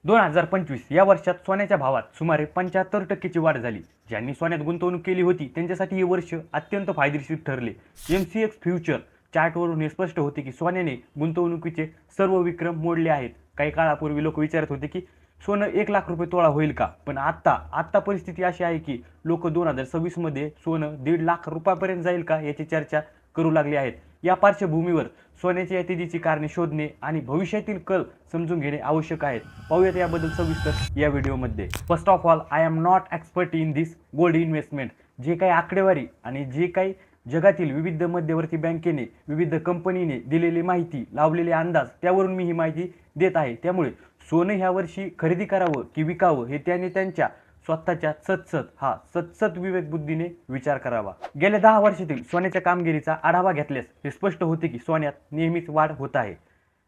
2025 या वर्षात सोन्याच्या भावात सुमारे 75% ची वाढ झाली. ज्यांनी सोन्यात गुंतवणूक केली होती त्यांच्यासाठी हे वर्ष अत्यंत फायदेशीर ठरले. MCX फ्युचर चार्टवरून हे स्पष्ट होते की सोन्याने गुंतवणुकीचे सर्व विक्रम मोडले आहेत. काही काळापूर्वी लोक विचारत होते की सोनं 1 लाख रुपये तोळा होईल का, पण आता परिस्थिती अशी आहे की लोक 2026 मध्ये सोनं 1.5 लाख रुपयापर्यंत जाईल का याची चर्चा करू लागली आहेत. या पार्श्वभूमीवर सोन्याच्या या तेजीची कारणे शोधणे आणि भविष्यातील कल समजून घेणे आवश्यक आहे. पाहूयात याबद्दल सविस्तर या व्हिडिओमध्ये. First of all, I am not expert in this gold investment. जे काही आकडेवारी आणि जे काही जगातील विविध मध्यवर्ती बँकेने, विविध कंपनीने दिलेली माहिती, लावलेले अंदाज, त्यावरून मी ही माहिती देत आहे. त्यामुळे सोनं ह्या वर्षी खरेदी करावं की विकावं हे त्याने त्यांच्या स्वतःच्या सतसत विवेक बुद्धीने विचार करावा. गेल्या 10 वर्षातील सोन्याच्या कामगिरीचा आढावा घेतल्यास हे स्पष्ट होते की सोन्यात नेहमीच वाढ होत आहे.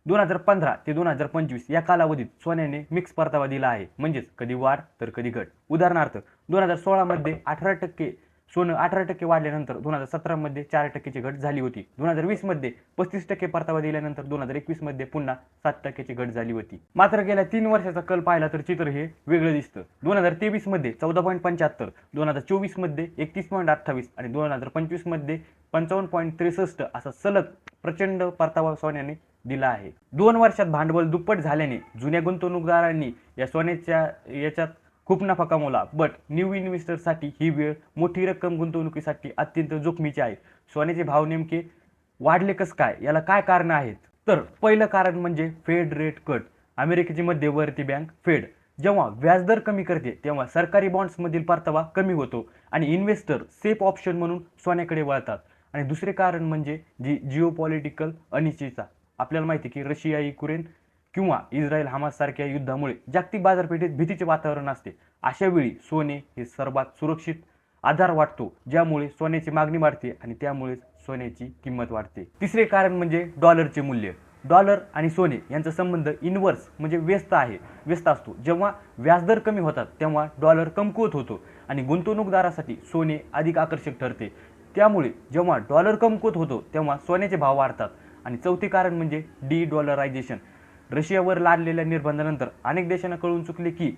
2015 ते 2025 या कालावधीत सोन्याने मिक्स परतावा दिला आहे, म्हणजेच कधी वाढ तर कधी घट. उदाहरणार्थ 2016 मध्ये 18% सोनं 18% वाढल्यानंतर 2017 मध्ये 4%ची घट झाली होती. 2020 मध्ये 35% परतावा दिल्यानंतर 2021 मध्ये पुन्हा 7%ची घट झाली होती. मात्र गेल्या 3 वर्षाचा कल पाहिला तर चित्र हे वेगळं दिसतं. 2023 मध्ये 14.75, 2024 मध्ये 31.28 आणि 2025 मध्ये 55.63 असा सलग प्रचंड परतावा सोन्याने दिला आहे. 2 वर्षात भांडवल दुप्पट झाल्याने जुन्या गुंतवणूकदारांनी या सोन्याच्या याच्यात खूप नफा कमवला. बट न्यू इन्व्हेस्टरसाठी ही वेळ मोठी रक्कम गुंतवणुकीसाठी अत्यंत जोखमीची आहे. सोन्याचे भाव नेमके वाढले कसं काय, याला काय कारण आहेत? तर पहिलं कारण म्हणजे फेड रेट कट. अमेरिकेची मध्यवर्ती बँक फेड जेव्हा व्याजदर कमी करते तेव्हा सरकारी बॉन्ड्समधील परतावा कमी होतो आणि इन्व्हेस्टर सेफ ऑप्शन म्हणून सोन्याकडे वळतात. आणि दुसरे कारण म्हणजे जिओपॉलिटिकल अनिश्चितता. आपल्याला माहिती की रशिया युक्रेन किंवा इस्रायल हमास सारख्या युद्धामुळे जागतिक बाजारपेठेत भीतीचे वातावरण असते. अशा वेळी सोने हे सर्वात सुरक्षित आधार वाटतो, ज्यामुळे सोन्याची मागणी वाढते आणि त्यामुळे सोन्याची किंमत वाढते. तिसरे कारण म्हणजे डॉलरचे मूल्य. डॉलर आणि सोने यांचा संबंध इनव्हर्स म्हणजे व्यस्त असतो. जेव्हा व्याजदर कमी होतात तेव्हा डॉलर कमकुवत होतो आणि गुंतवणूकदारासाठी सोने अधिक आकर्षक ठरते. त्यामुळे जेव्हा डॉलर कमकुवत होतो तेव्हा सोन्याचे भाव वाढतात. आणि चौथे कारण म्हणजे डी-डॉलरायझेशन. रशियावर लादलेल्या निर्बंधानंतर अनेक देशांना कळून चुकले की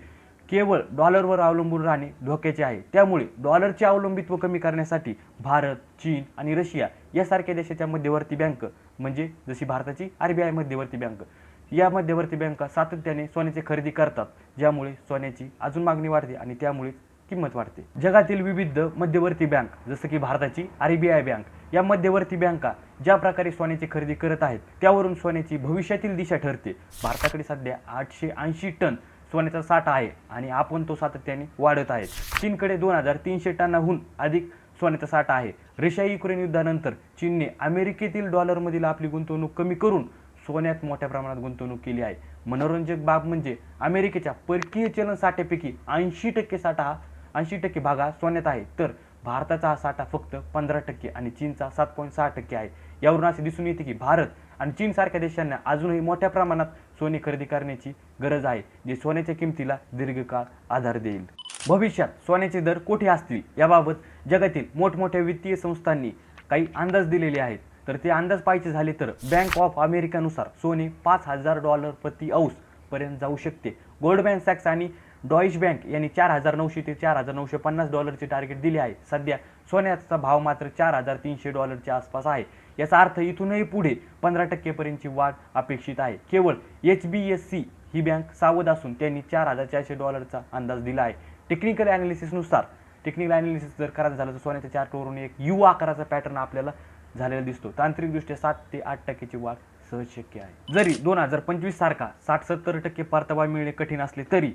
केवळ डॉलरवर अवलंबून राहणे धोक्याचे आहे. त्यामुळे डॉलरचे अवलंबित्व कमी करण्यासाठी भारत, चीन आणि रशिया यासारख्या देशाच्या मध्यवर्ती बँक, म्हणजे जशी भारताची RBI मध्यवर्ती बँक, या मध्यवर्ती बँका सातत्याने सोन्याची खरेदी करतात, ज्यामुळे सोन्याची अजून मागणी वाढते आणि त्यामुळे किंमत वाढते. जगातील विविध मध्यवर्ती बँक जसं की भारताची RBI बँक, या मध्यवर्ती बँका ज्या प्रकारे सोन्याची खरेदी करत आहेत त्यावरून सोन्याची भविष्यातील दिशा ठरते. भारताकडे सध्या 880 टन सोन्याचा साठा आहे आणि आपण तो सातत्याने वाढत आहे. चीनकडे 2300 टनाहून अधिक सोन्याचा साठा आहे. रशिया युक्रेन युद्धानंतर चीनने अमेरिकेतील डॉलरमधील आपली गुंतवणूक कमी करून सोन्यात मोठ्या प्रमाणात गुंतवणूक केली आहे. मनोरंजक बाब म्हणजे अमेरिकेच्या परकीय चलन साठ्यापैकी 80% भाग हा सोन्यात आहे, तर भारताचा हा साठा फक्त 15% आणि चीनचा 7.6% आहे. यावरून असे दिसून येते की भारत आणि चीन सारख्या देशांना अजूनही मोठ्या प्रमाणात सोने खरेदी करण्याची गरज आहे, जे सोन्याच्या किमतीला दीर्घकाळ आधार देईल. भविष्यात सोन्याचे दर कोठे असतील याबाबत जगातील मोठमोठ्या वित्तीय संस्थांनी काही अंदाज दिलेले आहेत. तर ते अंदाज पाहायचे झाले तर बँक ऑफ अमेरिकानुसार सोने $5000 प्रति औंस पर्यंत जाऊ शकते. गोल्डमॅन सॅक्स आणि डॉइश बँक यांनी $4900 ते $4950 टार्गेट दिले आहे. सध्या सोन्याचा भाव मात्र $4300 आसपास आहे. याचा अर्थ इथूनही पुढे 15% पर्यंतची वाढ अपेक्षित आहे. केवळ HBSC ही बँक सावध असून त्यांनी $4400 अंदाज दिला आहे. टेक्निकल ॲनालिसिस जर करायचं झालं तर सोन्याच्या चार्टवरून एक U आकाराचा पॅटर्न आपल्याला झालेला दिसतो. तांत्रिकदृष्ट्या 7 ते 8% वाढ सहज शक्य आहे. जरी 2025 सारखा 60-70% परतावा मिळणे कठीण असले तरी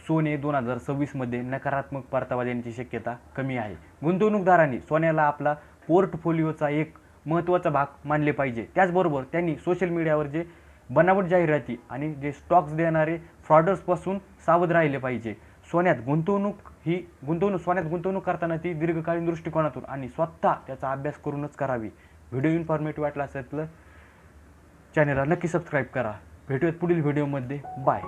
सोने 2026 मध्ये नकारात्मक परतावा देण्याची शक्यता कमी आहे. गुंतवणूकदारांनी सोन्याला आपला पोर्टफोलिओचा एक महत्त्वाचा भाग मानले पाहिजे. त्याचबरोबर त्यांनी सोशल मीडियावर जे बनावट जाहिराती आणि जे स्टॉक्स देणारे फ्रॉडर्सपासून सावध राहिले पाहिजे. सोन्यात गुंतवणूक करताना ती दीर्घकालीन दृष्टिकोनातून आणि स्वतः त्याचा अभ्यास करूनच करावी. व्हिडिओ इन्फॉर्मेटिव्ह वाटला असेल तर चॅनलला नक्की सबस्क्राईब करा. भेटूयात पुढील व्हिडिओमध्ये. बाय.